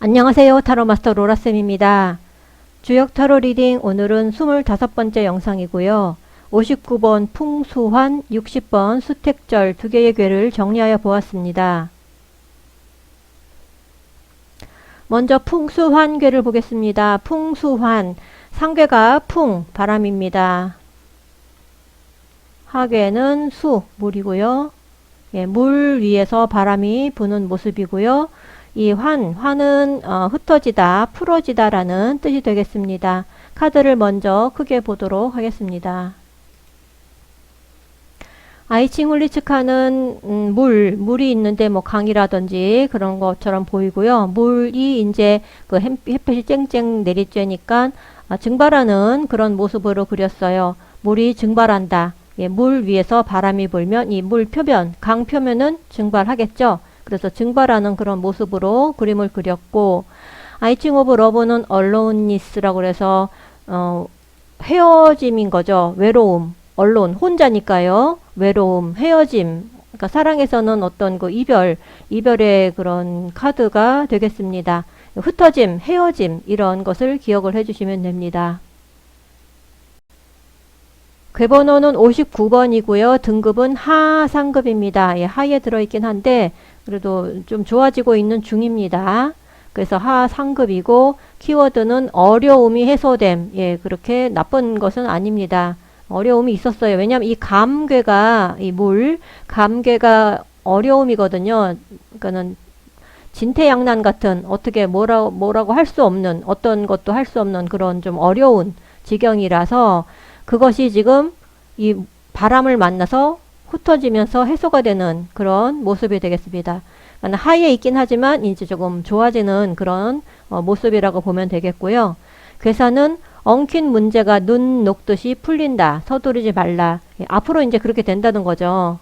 안녕하세요. 타로마스터 로라쌤입니다. 주역 타로 리딩 오늘은 25번째 영상이고요. 59번 풍수환, 60번 수택절 두 개의 괴를 정리하여 보았습니다. 먼저 풍수환 괴를 보겠습니다. 풍수환, 상괴가 풍, 바람입니다. 하괴는 수, 물이고요. 물 위에서 바람이 부는 모습이고요. 이 환은 흩어지다, 풀어지다 라는 뜻이 되겠습니다. 카드를 먼저 크게 보도록 하겠습니다. 아이칭 훌리츠카는 물이 있는데 뭐 강이라든지 그런 것처럼 보이고요. 물이 이제 그 햇볕이 쨍쨍 내리쬐니까 증발하는 그런 모습으로 그렸어요. 물이 증발한다. 물 위에서 바람이 불면 이 물 표면, 강 표면은 증발하겠죠. 그래서 증발하는 그런 모습으로 그림을 그렸고, 아이칭 오브 러브는 aloneness라고 그래서 헤어짐인 거죠. 외로움, alone, 혼자니까요. 외로움, 헤어짐. 그러니까 사랑에서는 어떤 그 이별의 그런 카드가 되겠습니다. 흩어짐, 헤어짐 이런 것을 기억을 해주시면 됩니다. 괴번호는 59번이고요. 등급은 하상급입니다. 하에 들어있긴 한데 그래도 좀 좋아지고 있는 중입니다. 그래서 하상급이고 키워드는 어려움이 해소됨. 그렇게 나쁜 것은 아닙니다. 어려움이 있었어요. 왜냐하면 이 감괴가 감괴가 어려움이거든요. 그러니까는 진퇴양난 같은 어떻게 뭐라고 할 수 없는 어떤 것도 할 수 없는 그런 좀 어려운 지경이라서 그것이 지금 이 바람을 만나서 흩어지면서 해소가 되는 그런 모습이 되겠습니다. 하에 있긴 하지만 이제 조금 좋아지는 그런 모습이라고 보면 되겠고요. 괴사는 엉킨 문제가 눈 녹듯이 풀린다. 서두르지 말라. 앞으로 이제 그렇게 된다는 거죠.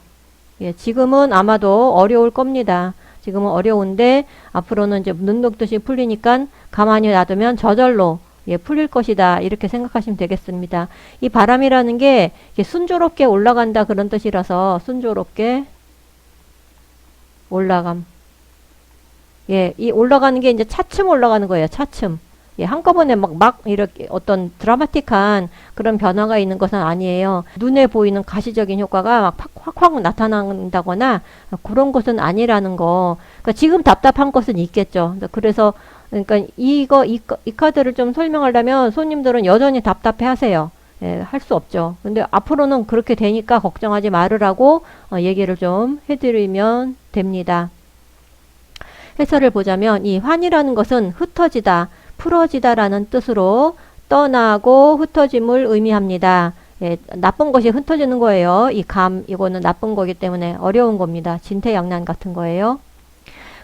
지금은 아마도 어려울 겁니다. 지금은 어려운데 앞으로는 이제 눈 녹듯이 풀리니까 가만히 놔두면 저절로 풀릴 것이다. 이렇게 생각하시면 되겠습니다. 이 바람이라는 게 순조롭게 올라간다 그런 뜻이라서 순조롭게 올라감. 이 올라가는 게 이제 차츰 올라가는 거예요. 차츰. 한꺼번에 막 이렇게 어떤 드라마틱한 그런 변화가 있는 것은 아니에요. 눈에 보이는 가시적인 효과가 막 확 나타난다거나 그런 것은 아니라는 거. 그러니까 지금 답답한 것은 있겠죠. 그래서 그러니까 이 카드를 좀 설명하려면 손님들은 여전히 답답해 하세요. 할 수 없죠. 근데 앞으로는 그렇게 되니까 걱정하지 말으라고 얘기를 좀 해드리면 됩니다. 해설을 보자면 이 환이라는 것은 흩어지다, 풀어지다 라는 뜻으로 떠나고 흩어짐을 의미합니다. 나쁜 것이 흩어지는 거예요. 이거는 나쁜 거기 때문에 어려운 겁니다. 진퇴양난 같은 거예요.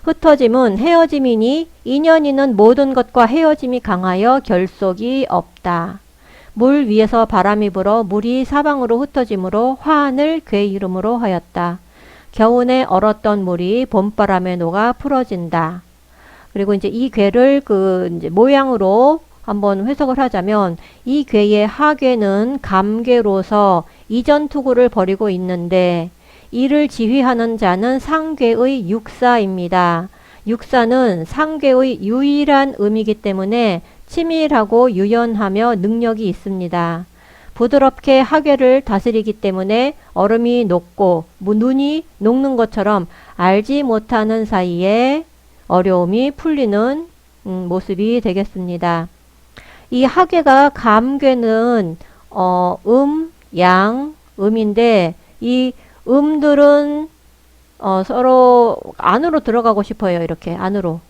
흩어짐은 헤어짐이니 인연이는 모든 것과 헤어짐이 강하여 결속이 없다. 물 위에서 바람이 불어 물이 사방으로 흩어짐으로 화환을 괴 이름으로 하였다. 겨우내 얼었던 물이 봄바람에 녹아 풀어진다. 그리고 이제 이 괴를 이제 모양으로 한번 해석을 하자면 이 괴의 하괴는 감괴로서 이전 투구를 벌이고 있는데 이를 지휘하는 자는 상괴의 육사입니다. 육사는 상괴의 유일한 의미이기 때문에 치밀하고 유연하며 능력이 있습니다. 부드럽게 하괴를 다스리기 때문에 얼음이 녹고 눈이 녹는 것처럼 알지 못하는 사이에 어려움이 풀리는 모습이 되겠습니다. 이 하괴가 감괴는 양, 음인데 이 음들은 서로 안으로 들어가고 싶어요. 이렇게 안으로.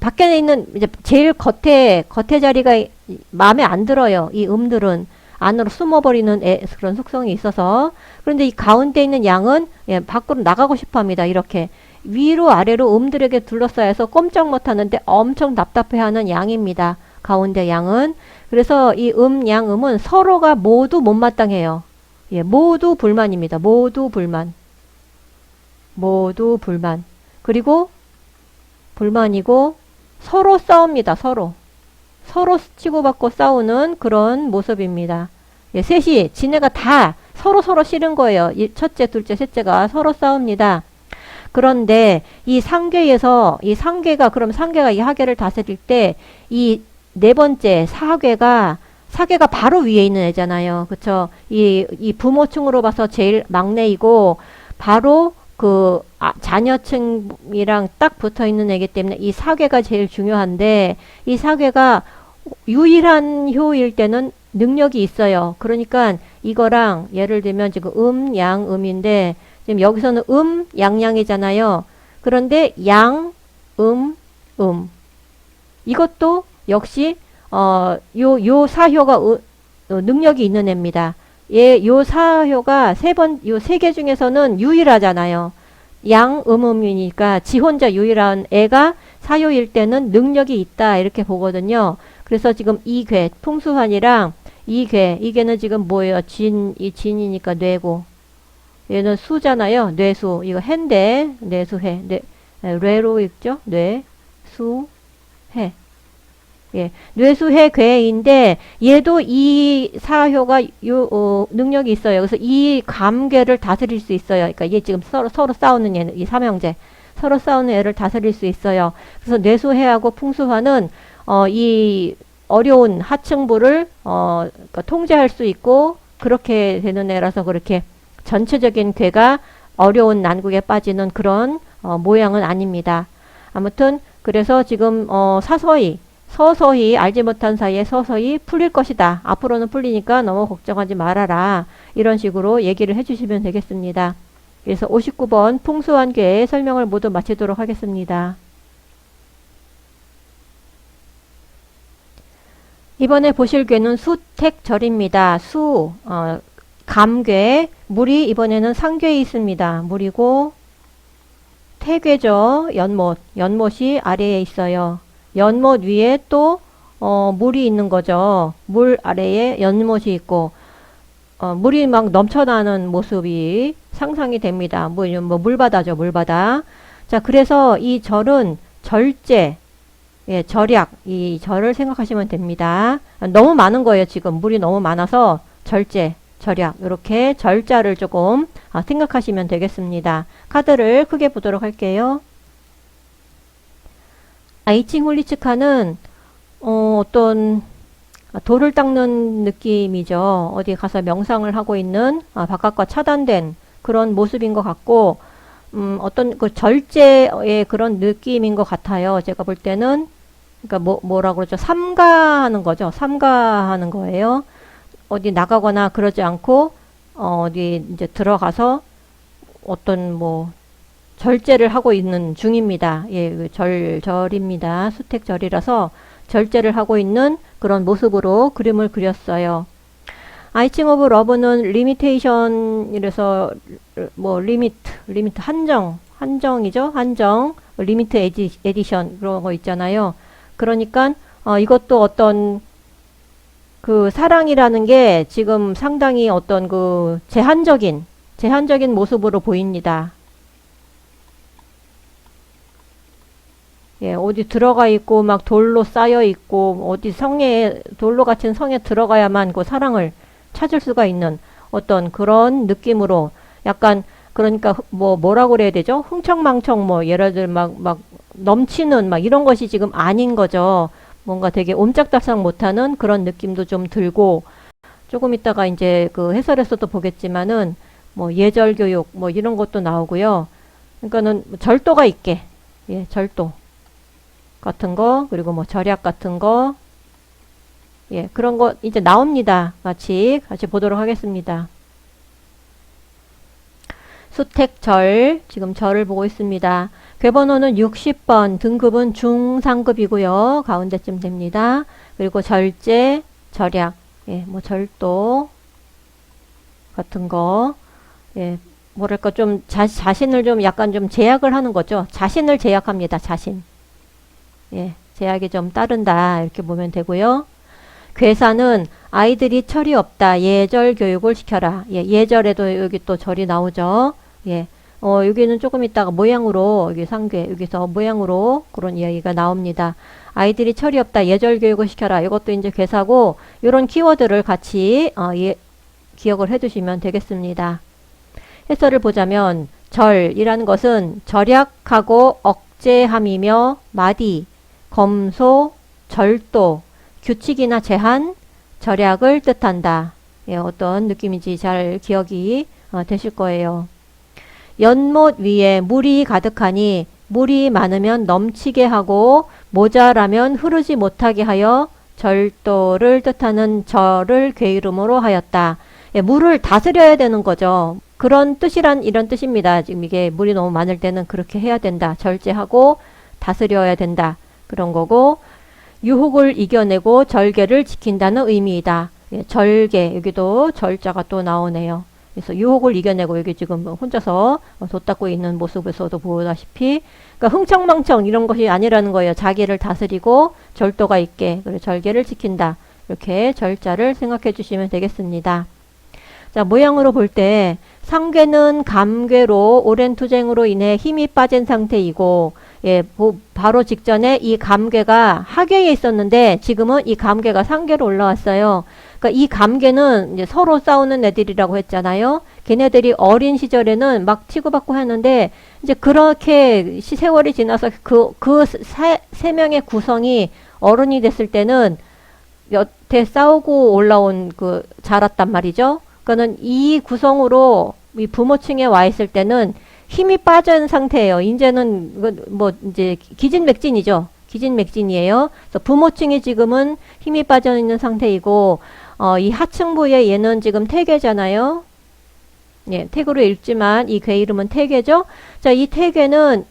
밖에 있는 이제 제일 겉에 자리가 마음에 안 들어요. 이 음들은 안으로 숨어버리는 그런 속성이 있어서. 그런데 이 가운데 있는 양은 밖으로 나가고 싶어 합니다. 이렇게 위로 아래로 음들에게 둘러싸여서 꼼짝 못하는데 엄청 답답해하는 양입니다. 가운데 양은. 그래서 이 양음은 서로가 모두 못마땅해요. 모두 불만입니다. 모두 불만. 그리고 불만이고 서로 싸웁니다. 서로 치고받고 싸우는 그런 모습입니다. 셋이 지네가 다 서로 싫은 거예요. 첫째, 둘째, 셋째가 서로 싸웁니다. 그런데 이 상괴에서 이 상괴가 그럼 상괴가 이 하괴를 다스릴 때 이 네 번째 사괴가 바로 위에 있는 애잖아요. 그쵸? 이 부모층으로 봐서 제일 막내이고 바로 그 자녀층이랑 딱 붙어 있는 애기 때문에 이 사괴가 제일 중요한데 이 사괴가 유일한 효일 때는 능력이 있어요. 그러니까 이거랑 예를 들면 지금 양, 음인데 지금 여기서는 양양이잖아요. 그런데 양, 이것도 역시 요 사효가 능력이 있는 애입니다. 요 사효가 요 세 개 중에서는 유일하잖아요. 양, 음이니까 지 혼자 유일한 애가 사효일 때는 능력이 있다 이렇게 보거든요. 그래서 지금 이괴, 풍수환이랑 이괴는 지금 뭐예요? 이 진이니까 뇌고 얘는 수잖아요. 뇌수. 이거 해인데 뇌수해. 뇌로 읽죠? 뇌수해. 예, 뇌수해 괴인데 얘도 이 사효가 능력이 있어요. 그래서 이 감괴를 다스릴 수 있어요. 그러니까 얘 지금 서로 싸우는 얘는 이 삼형제 서로 싸우는 애를 다스릴 수 있어요. 그래서 뇌수해하고 풍수화는 이 어려운 하층부를 그러니까 통제할 수 있고 그렇게 되는 애라서 그렇게 전체적인 괴가 어려운 난국에 빠지는 그런 모양은 아닙니다. 아무튼 그래서 지금 서서히 알지 못한 사이에 서서히 풀릴 것이다. 앞으로는 풀리니까 너무 걱정하지 말아라. 이런 식으로 얘기를 해주시면 되겠습니다. 그래서 59번 풍수환괴의 설명을 모두 마치도록 하겠습니다. 이번에 보실 괴는 수택절입니다. 감괴, 물이 이번에는 상괴에 있습니다. 물이고 태괴죠. 연못이 아래에 있어요. 연못 위에 또 물이 있는 거죠. 물 아래에 연못이 있고 물이 막 넘쳐나는 모습이 상상이 됩니다. 뭐 물바다죠. 물바다. 자, 그래서 이 절은 절제, 예, 절약, 이 절을 생각하시면 됩니다. 너무 많은 거예요. 지금 물이 너무 많아서 절제, 절약 이렇게 절자를 조금 생각하시면 되겠습니다. 카드를 크게 보도록 할게요. 아이칭홀리츠카는 어떤 돌을 닦는 느낌이죠. 어디 가서 명상을 하고 있는 바깥과 차단된 그런 모습인 것 같고 어떤 그 절제의 그런 느낌인 것 같아요. 제가 볼 때는 그러니까 뭐라고 그러죠? 삼가하는 거죠. 삼가하는 거예요. 어디 나가거나 그러지 않고 어디 이제 들어가서 어떤 절제를 하고 있는 중입니다. 예, 절입니다. 수택절이라서 절제를 하고 있는 그런 모습으로 그림을 그렸어요. 아이칭 오브 러브는 리미테이션이라서 리미트 한정이죠. 한정 리미트 에디션 그런 거 있잖아요. 그러니까 이것도 어떤 그 사랑이라는 게 지금 상당히 어떤 그 제한적인 모습으로 보입니다. 예, 어디 들어가 있고 막 돌로 쌓여 있고 어디 돌로 갇힌 성에 들어가야만 그 사랑을 찾을 수가 있는 어떤 그런 느낌으로 약간 그러니까 뭐라고 그래야 되죠? 흥청망청 예를 들어 막 넘치는 이런 것이 지금 아닌 거죠. 뭔가 되게 옴짝달싹 못하는 그런 느낌도 좀 들고 조금 있다가 이제 그 해설에서도 보겠지만은 예절 교육 이런 것도 나오고요. 그러니까는 절도가 있게 예, 절도 같은 거 그리고 절약 같은 거 예, 그런 거 이제 나옵니다. 같이 보도록 하겠습니다. 수택절 지금 절을 보고 있습니다. 궤번호는 60번 등급은 중상급이고요. 가운데쯤 됩니다. 그리고 절제 절약 예, 절도 같은 거 예, 뭐랄까 좀 자신을 좀 약간 좀 제약을 하는 거죠. 자신을 제약합니다. 자신 예, 제약이 좀 따른다 이렇게 보면 되고요. 괴사는 아이들이 철이 없다. 예절 교육을 시켜라. 예, 예절에도 여기 또 절이 나오죠. 예, 여기는 조금 있다가 모양으로 여기 상괴 여기서 모양으로 그런 이야기가 나옵니다. 아이들이 철이 없다. 예절 교육을 시켜라. 이것도 이제 괴사고 이런 키워드를 같이 기억을 해두시면 되겠습니다. 해설을 보자면 절이라는 것은 절약하고 억제함이며 마디, 검소, 절도, 규칙이나 제한, 절약을 뜻한다. 예, 어떤 느낌인지 잘 기억이 되실 거예요. 연못 위에 물이 가득하니 물이 많으면 넘치게 하고 모자라면 흐르지 못하게 하여 절도를 뜻하는 절을 괴이름으로 하였다. 예, 물을 다스려야 되는 거죠. 그런 뜻이란 이런 뜻입니다. 지금 이게 물이 너무 많을 때는 그렇게 해야 된다. 절제하고 다스려야 된다. 그런 거고, 유혹을 이겨내고 절개를 지킨다는 의미이다. 예, 절개, 여기도 절자가 또 나오네요. 그래서 유혹을 이겨내고, 여기 지금 혼자서 돛 닦고 있는 모습에서도 보다시피, 그러니까 흥청망청 이런 것이 아니라는 거예요. 자기를 다스리고 절도가 있게, 그리고 절개를 지킨다. 이렇게 절자를 생각해 주시면 되겠습니다. 자, 모양으로 볼 때 상괴는 감괴로 오랜 투쟁으로 인해 힘이 빠진 상태이고, 예, 바로 직전에 이 감괴가 하괴에 있었는데 지금은 이 감괴가 상괴로 올라왔어요. 그러니까 이 감괴는 이제 서로 싸우는 애들이라고 했잖아요. 걔네들이 어린 시절에는 막 치고받고 하는데 이제 그렇게 세월이 지나서 세 명의 구성이 어른이 됐을 때는 여태 싸우고 올라온 자랐단 말이죠. 그러니까는 이 구성으로 이 부모층에 와 있을 때는 힘이 빠진 상태예요. 이제는 이제 기진맥진이죠. 기진맥진이에요. 그래서 부모층이 지금은 힘이 빠져 있는 상태이고, 이 하층부에 얘는 지금 태괴잖아요. 예, 태괴로 읽지만 이 괴 이름은 태괴죠. 자, 이 태괴는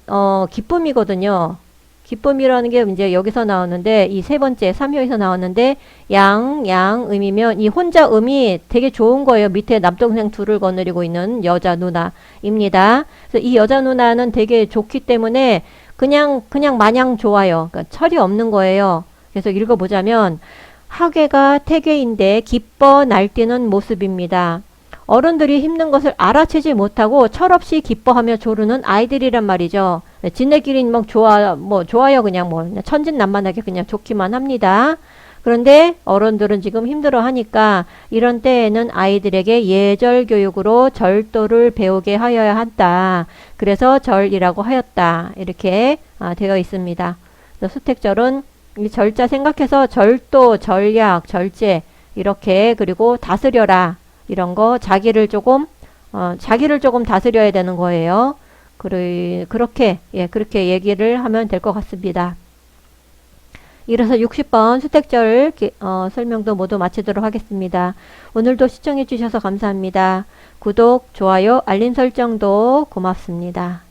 기쁨이거든요. 기쁨이라는 게 이제 여기서 나오는데, 이 세 번째 3효에서 나오는데, 양 음이면 이 혼자 음이 되게 좋은 거예요. 밑에 남동생 둘을 거느리고 있는 여자 누나입니다. 그래서 이 여자 누나는 되게 좋기 때문에 그냥 마냥 좋아요. 그러니까 철이 없는 거예요. 그래서 읽어보자면, 하괴가 태괴인데 기뻐 날뛰는 모습입니다. 어른들이 힘든 것을 알아채지 못하고 철없이 기뻐하며 조르는 아이들이란 말이죠. 지네끼리 좋아요. 그냥 천진난만하게 그냥 좋기만 합니다. 그런데 어른들은 지금 힘들어 하니까 이런 때에는 아이들에게 예절 교육으로 절도를 배우게 하여야 한다. 그래서 절이라고 하였다. 이렇게 되어 있습니다. 수택절은 이 절자 생각해서 절도, 절약, 절제 이렇게 그리고 다스려라. 이런 거 자기를 조금 다스려야 되는 거예요. 그렇게 얘기를 하면 될 것 같습니다. 이래서 60번 수택절 설명도 모두 마치도록 하겠습니다. 오늘도 시청해 주셔서 감사합니다. 구독, 좋아요, 알림 설정도 고맙습니다.